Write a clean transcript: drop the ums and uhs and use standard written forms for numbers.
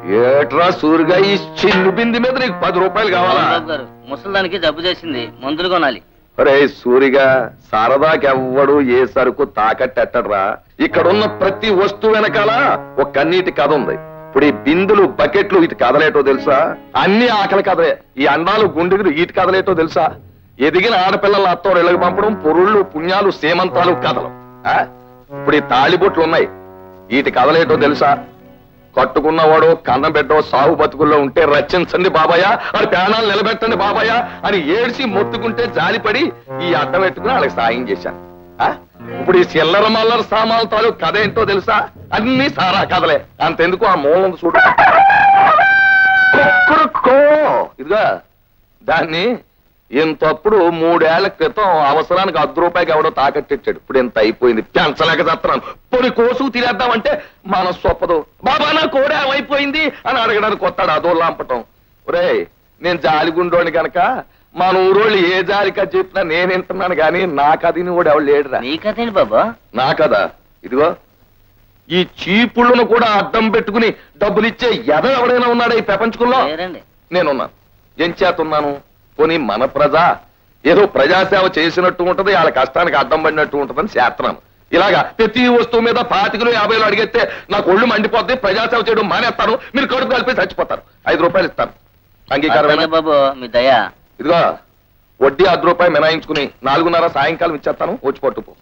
ఏట్రా సూరిగా ఈ చిన్ను బింది మీద నీకు 10 రూపాయలు కావాలా? ముసలిదానికి జబ్బు చేసింది, మందులు కొనాలి. అరే సూరిగా, సరదాకెవ్వడు ఏ సరుకు తాకట్టెట్టడ్రా. ఇక్కడున్న ప్రతి వస్తువు వెనకాల ఒక కన్నీటి కథ ఉంది. ఇప్పుడు ఈ బిందులు, బకెట్లు ఇటు కదలేటో తెలుసా? అన్ని ఆకలి కథలే. ఈ అండాలు, గుండెలు ఇటు కదలేటో తెలుసా? ఎదిగిన ఆడపిల్లల అత్తోరు ఇళ్ళకి పంపడం, పొరుళ్ళు, పుణ్యాలు, సేమంతాలు కథలు. ఇప్పుడు ఈ తాళిబొట్లు ఉన్నాయి, వీటి కదలేటో తెలుసా? కట్టుకున్నవాడు కన్నం పెట్టో సాగు బతుకుల్లో ఉంటే రచించండి బాబాయ్, అది ప్రాణాలు నిలబెట్టండి బాబాయ్ అని ఏడ్చి మొత్తుకుంటే జాలిపడి ఈ అడ్డం పెట్టుకుని వాళ్ళకి సాయం చేశాను. ఇప్పుడు ఈ చిల్లర మల్లర సామాన్లు తాలూ కథ ఏంటో తెలుసా? అన్ని సారా కథలే. అంతెందుకు ఆ మూలం చూడు, ఇదిగా దాన్ని ఇంతప్పుడు 3 ఏళ్ల క్రితం అవసరానికి 10 రూపాయకి ఎవడో తాకట్టిచ్చాడు. ఇప్పుడు ఎంత అయిపోయింది, పెంచలేక చేస్తున్నాను. పొడి కోసు తినేద్దామంటే మన సొప్పదు. బాబా నా కోడి ఏమైపోయింది అని అడగడానికి వస్తాడు, అదో లాంపటం. ఒరే నేను జాలిగుండోని కనుక మన ఊరోళ్ళు ఏ జాలికా చెప్పినా నేను వింటున్నాను గాని నా కథని కూడా ఎవడు లేడురా. నీ కథేంటి బాబా? నా కదా ఇదిగో ఈ చీపుళ్ళను కూడా అడ్డం పెట్టుకుని డబ్బులిచ్చే ఎవడైనా ఉన్నాడా ఈ ప్రపంచంలో? నేనున్నాను. ఏం చేతున్నాను? పోనీ మన ప్రజ ఏదో ప్రజాసేవ చేసినట్టు ఉంటది, వాళ్ళ కష్టానికి అడ్డం పడినట్టు ఉంటదని చేస్తున్నాను. ఇలాగా ప్రతి వస్తువు మీద 25 50 అడిగితే నాకు ఒళ్ళు మండిపోద్ది, ప్రజాసేవ చేయడం మానేస్తాను, మీరు కడుపు కలిపి చచ్చిపోతారు. 5 రూపాయలు ఇస్తాను, అంగీకారమేనా బాబు? మీ దయ. ఇదిగో వడ్డీ 10 రూపాయలు మినాయించుకుని 4:30 సాయంకాలం ఇచ్చేస్తాను, వచ్చి పట్టుకో.